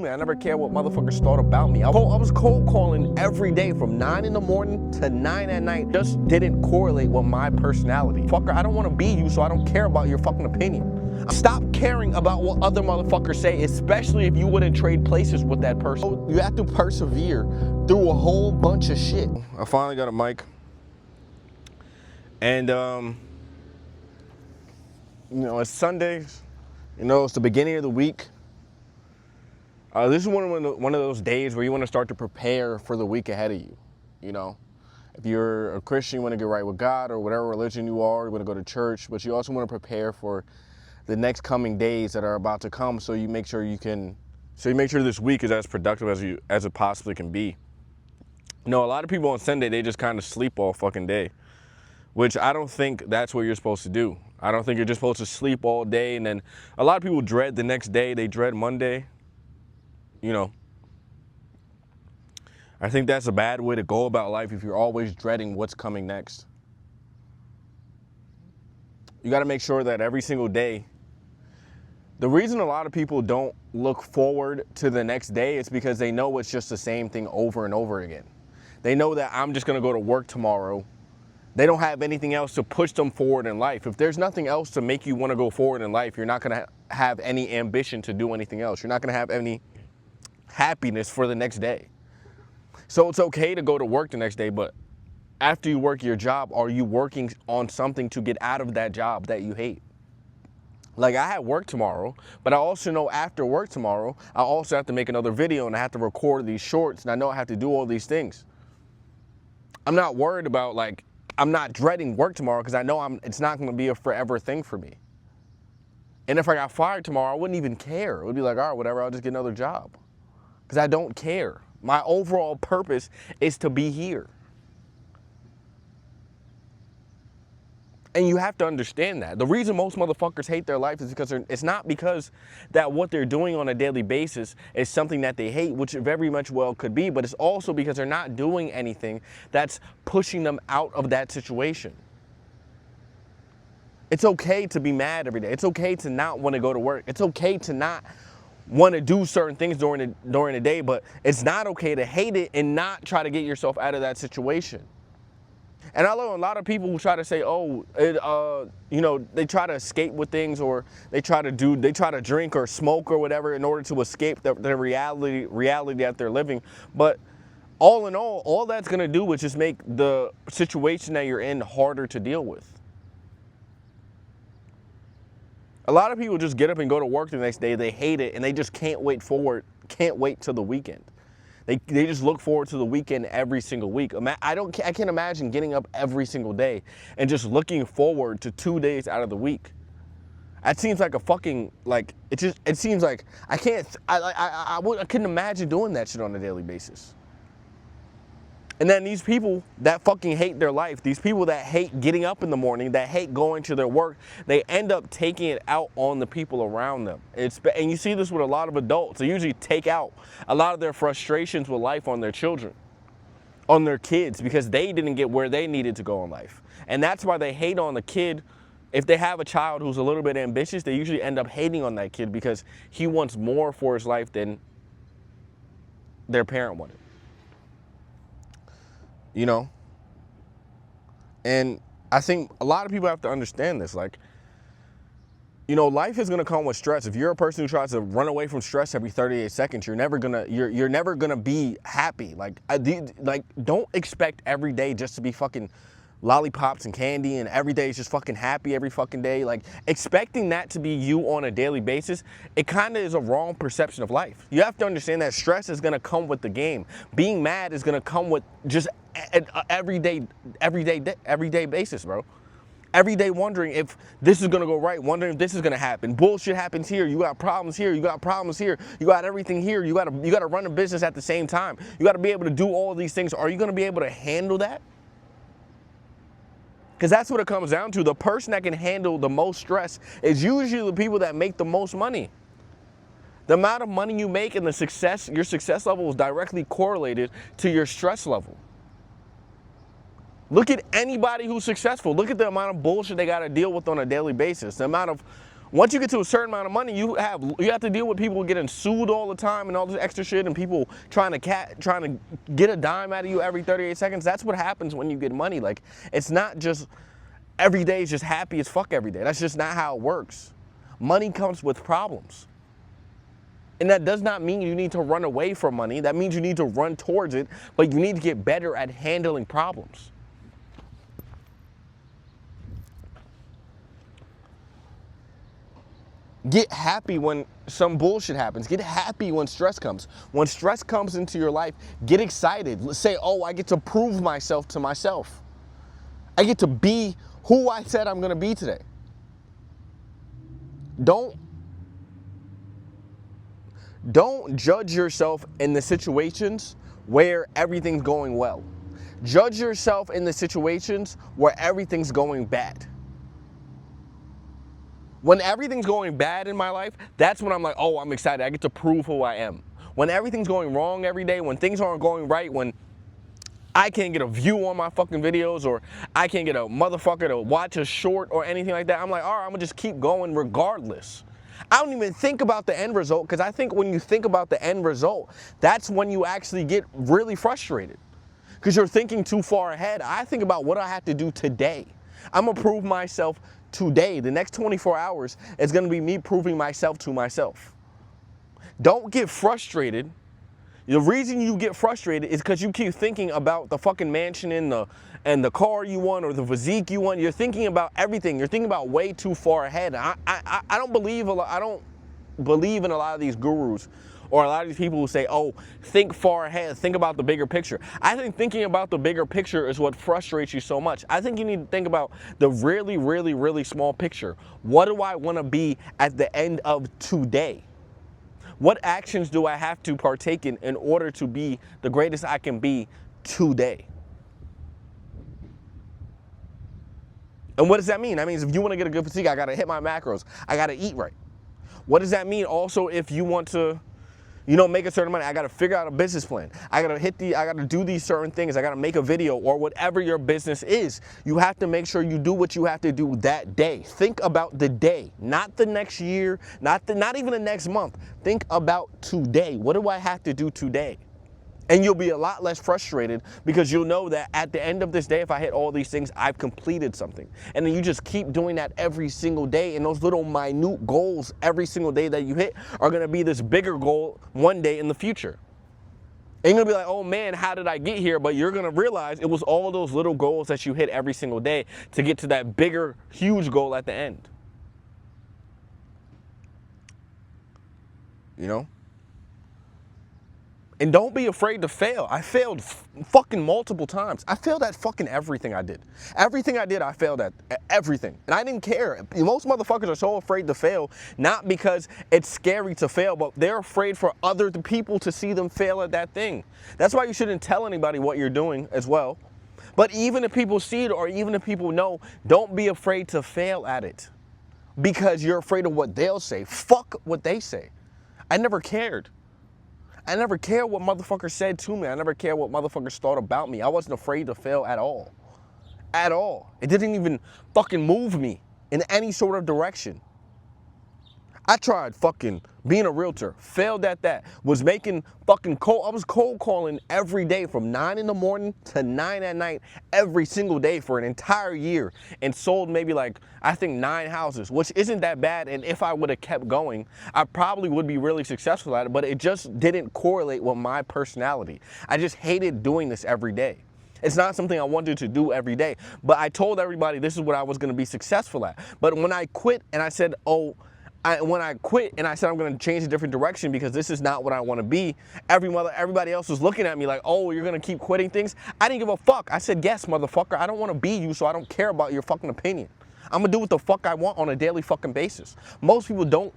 I never cared what motherfuckers thought about me. I was cold calling every day from 9 in the morning to 9 at night. Just didn't correlate with my personality. Fucker, I don't want to be you, so I don't care about your fucking opinion. Stop caring about what other motherfuckers say, especially if you wouldn't trade places with that person. You have to persevere through a whole bunch of shit. I finally got a mic. And, you know, it's Sundays. You know, it's the beginning of the week. This is one of those days where you want to start to prepare for the week ahead of you. You know, if you're a Christian, you want to get right with God or whatever religion you are, you want to go to church, but you also want to prepare for the next coming days that are about to come. So you make sure this week is as productive as it possibly can be. You know, a lot of people on Sunday, they just kind of sleep all fucking day, which I don't think that's what you're supposed to do. I don't think you're just supposed to sleep all day. And then a lot of people dread the next day. They dread Monday. You know, I think that's a bad way to go about life if you're always dreading what's coming next. You got to make sure that every single day, the reason a lot of people don't look forward to the next day is because they know it's just the same thing over and over again. They know that I'm just going to go to work tomorrow. They don't have anything else to push them forward in life. If there's nothing else to make you want to go forward in life, you're not going to have any ambition to do anything else. You're not going to have any happiness for the next day. So it's okay to go to work the next day, but after you work your job, are you working on something to get out of that job that you hate? Like, I have work tomorrow, but I also know after work tomorrow, I also have to make another video and I have to record these shorts and I know I have to do all these things. I'm not worried about, like, I'm not dreading work tomorrow because I know it's not going to be a forever thing for me. And if I got fired tomorrow, I wouldn't even care. It would be like, all right, whatever, I'll just get another job. Because I don't care. My overall purpose is to be here. And you have to understand that. The reason most motherfuckers hate their life is because it's not because that what they're doing on a daily basis is something that they hate, which very much well could be, but it's also because they're not doing anything that's pushing them out of that situation. It's okay to be mad every day. It's okay to not want to go to work. It's okay to not want to do certain things during the day, but it's not okay to hate it and not try to get yourself out of that situation. And I know a lot of people who try to say, oh, you know, they try to escape with things, or they try to drink or smoke or whatever in order to escape the reality that they're living. But all in all that's going to do is just make the situation that you're in harder to deal with. A lot of people just get up and go to work the next day. They hate it, and they just can't wait till the weekend. They just look forward to the weekend every single week. I can't imagine getting up every single day and just looking forward to 2 days out of the week. That seems like a fucking, like, it seems like I couldn't imagine doing that shit on a daily basis. And then these people that fucking hate their life, these people that hate getting up in the morning, that hate going to their work, they end up taking it out on the people around them. And you see this with a lot of adults. They usually take out a lot of their frustrations with life on their children, on their kids, because they didn't get where they needed to go in life. And that's why they hate on the kid. If they have a child who's a little bit ambitious, they usually end up hating on that kid because he wants more for his life than their parent wanted. You know, and I think a lot of people have to understand this. Like, you know, life is going to come with stress. If you're a person who tries to run away from stress every 38 seconds, you're never gonna be happy. Like, don't expect every day just to be fucking lollipops and candy, and every day is just fucking happy every fucking day. Like, expecting that to be you on a daily basis, it kind of is a wrong perception of life. You have to understand that stress is going to come with the game. Being mad is going to come with just everyday basis, bro. Every day wondering if this is going to go right, wondering if this is going to happen. Bullshit happens here. You got problems here. You got problems here. You got everything here. You got to run a business at the same time. You got to be able to do all of these things. Are you going to be able to handle that? Because that's what it comes down to. The person that can handle the most stress is usually the people that make the most money. The amount of money you make and your success level is directly correlated to your stress level. Look at anybody who's successful. Look at the amount of bullshit they got to deal with on a daily basis. The amount of Once you get to a certain amount of money, you have to deal with people getting sued all the time and all this extra shit, and people trying to get a dime out of you every 38 seconds. That's what happens when you get money. Like, it's not just every day is just happy as fuck every day. That's just not how it works. Money comes with problems. And that does not mean you need to run away from money. That means you need to run towards it, but you need to get better at handling problems. Get happy when some bullshit happens. Get happy when stress comes. When stress comes into your life, get excited. Let's say, oh, I get to prove myself to myself. I get to be who I said I'm gonna be today. Don't judge yourself in the situations where everything's going well. Judge yourself in the situations where everything's going bad. When everything's going bad in my life, that's when I'm like, oh, I'm excited. I get to prove who I am. When everything's going wrong every day, when things aren't going right, when I can't get a view on my fucking videos, or I can't get a motherfucker to watch a short or anything like that, I'm like, all right, I'm gonna just keep going regardless. I don't even think about the end result, because I think when you think about the end result, that's when you actually get really frustrated, because you're thinking too far ahead. I think about what I have to do today. I'm gonna prove myself today. The next 24 hours is gonna be me proving myself to myself. Don't get frustrated. The reason you get frustrated is because you keep thinking about the fucking mansion and the car you want, or the physique you want. You're thinking about everything. You're thinking about way too far ahead. I don't believe in a lot of these gurus or a lot of these people who say, oh, think far ahead, think about the bigger picture. I think thinking about the bigger picture is what frustrates you so much. I think you need to think about the really, really, really small picture. What do I want to be at the end of today? What actions do I have to partake in order to be the greatest I can be today? And what does that mean? That means if you want to get a good physique, I got to hit my macros. I got to eat right. What does that mean? Also, if you want to, make a certain money, I got to figure out a business plan. I got to do these certain things. I got to make a video, or whatever your business is. You have to make sure you do what you have to do that day. Think about the day, not the next year, not even the next month. Think about today. What do I have to do today? And you'll be a lot less frustrated, because you'll know that at the end of this day, if I hit all these things, I've completed something. And then you just keep doing that every single day. And those little minute goals every single day that you hit are going to be this bigger goal one day in the future. And you're going to be like, oh man, how did I get here? But you're going to realize it was all those little goals that you hit every single day to get to that bigger, huge goal at the end. And don't be afraid to fail. I failed fucking multiple times. I failed at fucking everything I did. Everything I did, I failed at everything. And I didn't care. Most motherfuckers are so afraid to fail, not because it's scary to fail, but they're afraid for other people to see them fail at that thing. That's why you shouldn't tell anybody what you're doing as well. But even if people see it, or even if people know, don't be afraid to fail at it, because you're afraid of what they'll say. Fuck what they say. I never cared. I never cared what motherfuckers said to me. I never cared what motherfuckers thought about me. I wasn't afraid to fail at all. At all. It didn't even fucking move me in any sort of direction. I tried fucking being a realtor, failed at that, was making fucking I was cold calling every day from 9 in the morning to 9 at night every single day for an entire year, and sold maybe I think 9 houses, which isn't that bad. And if I would have kept going, I probably would be really successful at it, but it just didn't correlate with my personality. I just hated doing this every day. It's not something I wanted to do every day, but I told everybody this is what I was going to be successful at. But when I quit and I said, when I quit and I said I'm going to change a different direction because this is not what I want to be, everybody else was looking at me like, oh, you're going to keep quitting things? I didn't give a fuck. I said, yes, motherfucker. I don't want to be you, so I don't care about your fucking opinion. I'm going to do what the fuck I want on a daily fucking basis. Most people don't.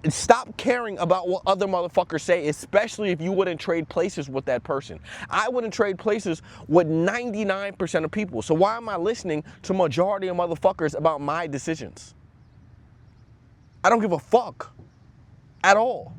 Stop caring about what other motherfuckers say, especially if you wouldn't trade places with that person. I wouldn't trade places with 99% of people. So why am I listening to majority of motherfuckers about my decisions? I don't give a fuck at all.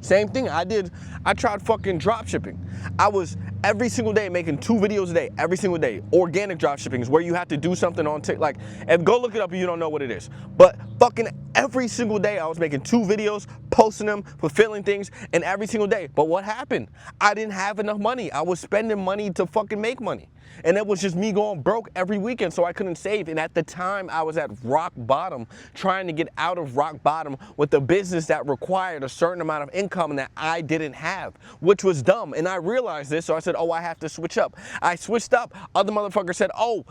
Same thing I tried fucking drop shipping. I was every single day making 2 videos a day, every single day. Organic drop shipping is where you have to do something on TikTok. Like, and go look it up if you don't know what it is. But fucking every single day I was making 2 videos, posting them, fulfilling things, and every single day. But what happened? I didn't have enough money. I was spending money to fucking make money. And it was just me going broke every weekend, so I couldn't save. And at the time, I was at rock bottom, trying to get out of rock bottom with a business that required a certain amount of income that I didn't have, which was dumb. And I realized this, so I said, oh, I have to switch up. I switched up. Other motherfuckers said, oh,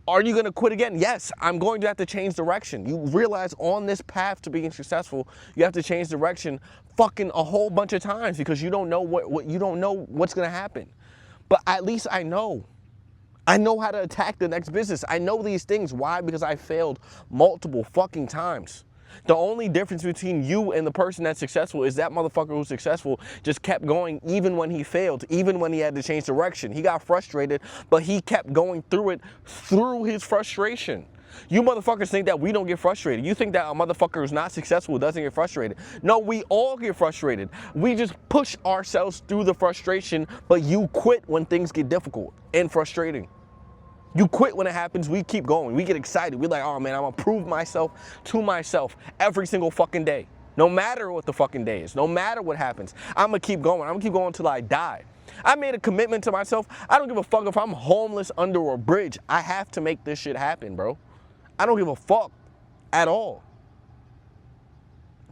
are you gonna quit again? Yes, I'm going to have to change direction. You realize on this path to being successful, you have to change direction fucking a whole bunch of times because you don't know what you don't know what's gonna happen. But at least I know. I know how to attack the next business. I know these things. Why? Because I failed multiple fucking times. The only difference between you and the person that's successful is that motherfucker who's successful just kept going even when he failed, even when he had to change direction. He got frustrated, but he kept going through it through his frustration. You motherfuckers think that we don't get frustrated. You think that a motherfucker who's not successful doesn't get frustrated. No, we all get frustrated. We just push ourselves through the frustration, but you quit when things get difficult and frustrating. You quit when it happens, we keep going. We get excited. We're like, oh man, I'm gonna prove myself to myself every single fucking day. No matter what the fucking day is, no matter what happens, I'm gonna keep going. I'm gonna keep going until I die. I made a commitment to myself. I don't give a fuck if I'm homeless under a bridge. I have to make this shit happen, bro. I don't give a fuck at all.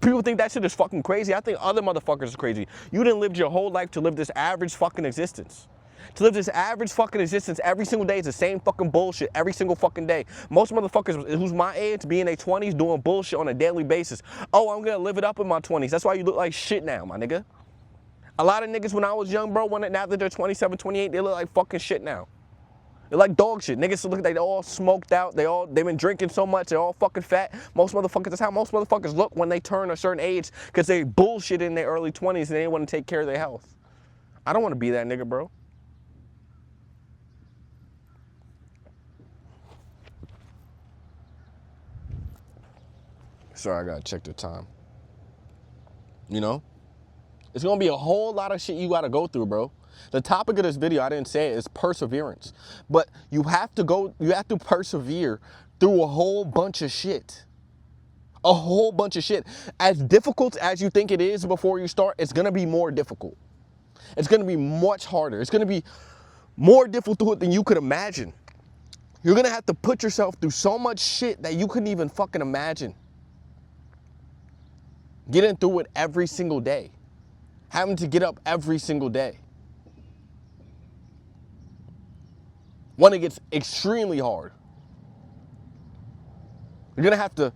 People think that shit is fucking crazy. I think other motherfuckers are crazy. You didn't live your whole life to live this average fucking existence. To live this average fucking existence every single day is the same fucking bullshit every single fucking day. Most motherfuckers who's my age be in their 20s doing bullshit on a daily basis. Oh, I'm gonna live it up in my 20s. That's why you look like shit now, my nigga. A lot of niggas when I was young, bro, now that they're 27, 28, they look like fucking shit now. They're like dog shit. Niggas look like they all smoked out. They've been drinking so much, they're all fucking fat. Most motherfuckers, that's how most motherfuckers look when they turn a certain age, because they bullshit in their early 20s and they want to take care of their health. I don't want to be that nigga, bro. Sorry, I gotta check the time. You know? It's gonna be a whole lot of shit you gotta go through, bro. The topic of this video, I didn't say it, is perseverance. But you have to persevere through a whole bunch of shit. A whole bunch of shit. As difficult as you think it is before you start, it's gonna be more difficult. It's gonna be much harder. It's gonna be more difficult than you could imagine. You're gonna have to put yourself through so much shit that you couldn't even fucking imagine. Getting through it every single day. Having to get up every single day. When it gets extremely hard. You're gonna have to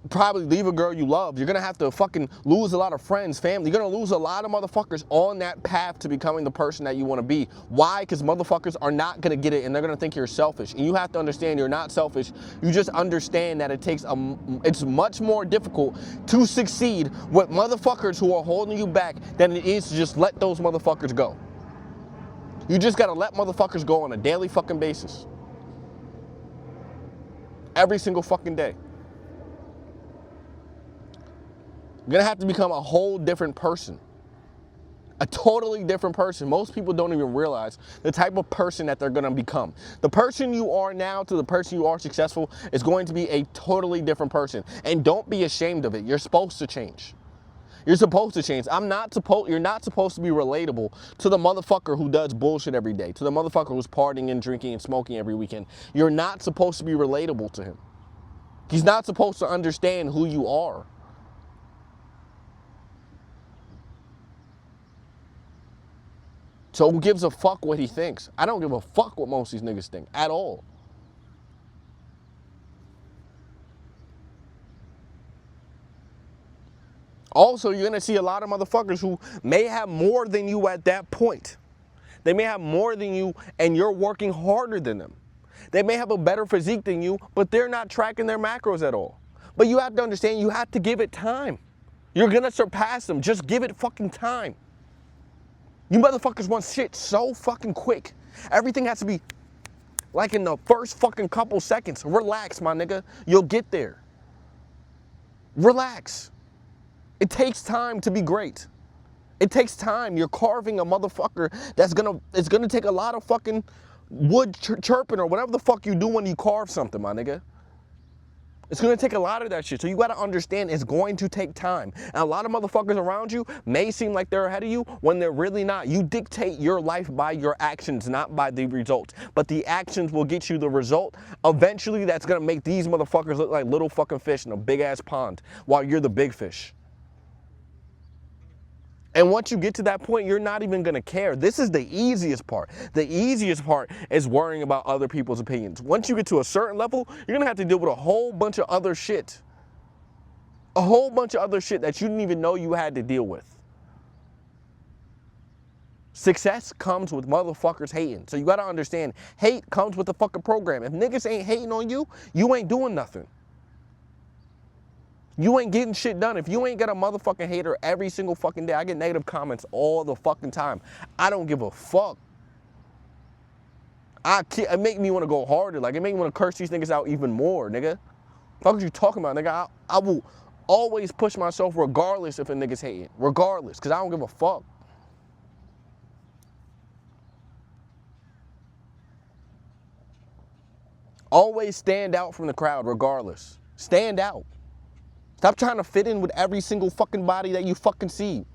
probably leave a girl you love. You're gonna have to fucking lose a lot of friends, family. You're gonna lose a lot of motherfuckers on that path to becoming the person that you wanna be. Why? Because motherfuckers are not gonna get it and they're gonna think you're selfish. And you have to understand you're not selfish. You just understand that it's much more difficult to succeed with motherfuckers who are holding you back than it is to just let those motherfuckers go. You just gotta let motherfuckers go on a daily fucking basis. Every single fucking day. You're gonna have to become a whole different person. A totally different person. Most people don't even realize the type of person that they're gonna become. The person you are now to the person you are successful is going to be a totally different person. And don't be ashamed of it. You're supposed to change. You're supposed to change. You're not supposed to be relatable to the motherfucker who does bullshit every day, to the motherfucker who's partying and drinking and smoking every weekend. You're not supposed to be relatable to him. He's not supposed to understand who you are. So who gives a fuck what he thinks? I don't give a fuck what most of these niggas think at all. Also, you're gonna see a lot of motherfuckers who may have more than you at that point. They may have more than you and you're working harder than them. They may have a better physique than you, but they're not tracking their macros at all. But you have to understand, you have to give it time. You're gonna surpass them, just give it fucking time. You motherfuckers want shit so fucking quick. Everything has to be like in the first fucking couple seconds. Relax, my nigga. You'll get there. Relax. It takes time to be great. It takes time. You're carving a motherfucker it's gonna take a lot of fucking wood chirping or whatever the fuck you do when you carve something, my nigga. It's gonna take a lot of that shit. So you gotta understand it's going to take time. And a lot of motherfuckers around you may seem like they're ahead of you when they're really not. You dictate your life by your actions, not by the results. But the actions will get you the result. Eventually, that's gonna make these motherfuckers look like little fucking fish in a big ass pond while you're the big fish. And once you get to that point, you're not even gonna care. This is the easiest part. The easiest part is worrying about other people's opinions. Once you get to a certain level, you're gonna have to deal with a whole bunch of other shit. A whole bunch of other shit that you didn't even know you had to deal with. Success comes with motherfuckers hating. So you gotta understand, hate comes with the fucking program. If niggas ain't hating on you, you ain't doing nothing. You ain't getting shit done. If you ain't got a motherfucking hater every single fucking day, I get negative comments all the fucking time. I don't give a fuck. It make me want to go harder. Like, it make me want to curse these niggas out even more, nigga. Fuck what you talking about, nigga? I will always push myself regardless if a nigga's hating. Regardless, because I don't give a fuck. Always stand out from the crowd regardless. Stand out. Stop trying to fit in with every single fucking body that you fucking see.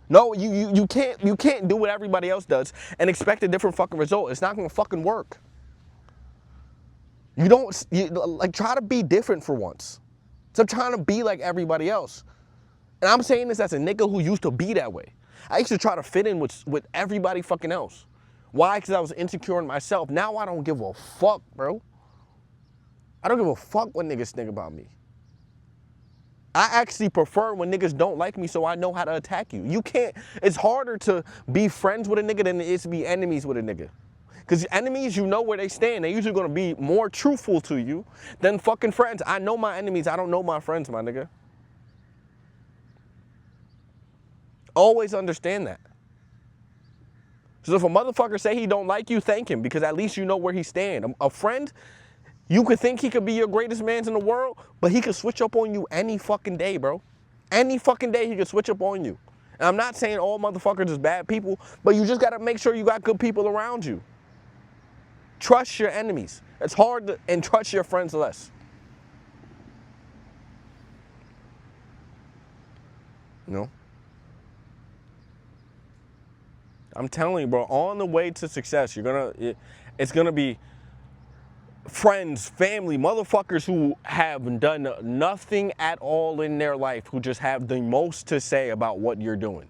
No, you can't do what everybody else does and expect a different fucking result. It's not gonna fucking work. Like, try to be different for once. Stop trying to be like everybody else. And I'm saying this as a nigga who used to be that way. I used to try to fit in with everybody fucking else. Why? Because I was insecure in myself. Now I don't give a fuck, bro. I don't give a fuck what niggas think about me. I actually prefer when niggas don't like me so I know how to attack you. It's harder to be friends with a nigga than it is to be enemies with a nigga. Because enemies, you know where they stand. They're usually going to be more truthful to you than fucking friends. I know my enemies. I don't know my friends, my nigga. Always understand that. So if a motherfucker say he don't like you, thank him, because at least you know where he stand. A friend, you could think he could be your greatest man in the world, but he could switch up on you any fucking day, bro. Any fucking day he could switch up on you. And I'm not saying all motherfuckers is bad people, but you just gotta make sure you got good people around you. Trust your enemies. It's hard to, and trust your friends less. You know? I'm telling you, bro, on the way to success, it's gonna be friends, family, motherfuckers who have done nothing at all in their life, who just have the most to say about what you're doing.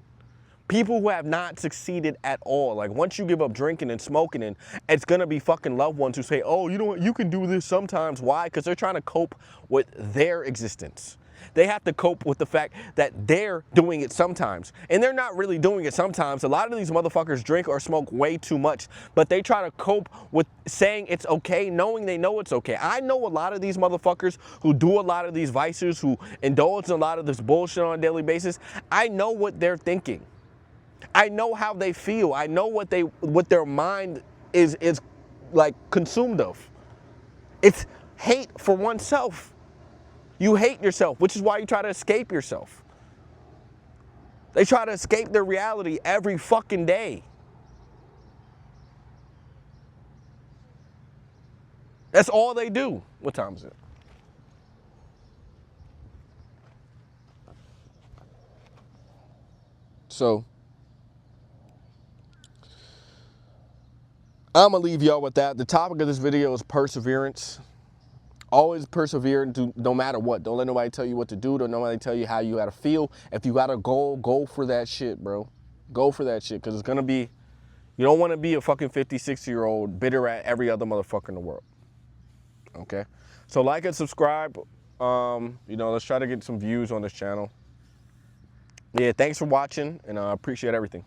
People who have not succeeded at all. Like, once you give up drinking and smoking, and it's gonna be fucking loved ones who say, oh, you know what, you can do this sometimes. Why? Because they're trying to cope with their existence. They have to cope with the fact that they're doing it sometimes. And they're not really doing it sometimes. A lot of these motherfuckers drink or smoke way too much, but they try to cope with saying it's okay, knowing they know it's okay. I know a lot of these motherfuckers who do a lot of these vices, who indulge in a lot of this bullshit on a daily basis. I know what they're thinking. I know how they feel. I know what their mind is like consumed of. It's hate for oneself. You hate yourself, which is why you try to escape yourself. They try to escape their reality every fucking day. That's all they do. What time is it? So, I'm gonna leave y'all with that. The topic of this video is perseverance. Always persevere, no matter what. Don't let nobody tell you what to do. Don't let nobody tell you how you gotta feel. If you got a goal, go for that shit, bro. Go for that shit, because it's gonna be, you don't want to be a fucking 50, 60-year-old bitter at every other motherfucker in the world. Okay? So like and subscribe. Let's try to get some views on this channel. Yeah, thanks for watching, and I appreciate everything.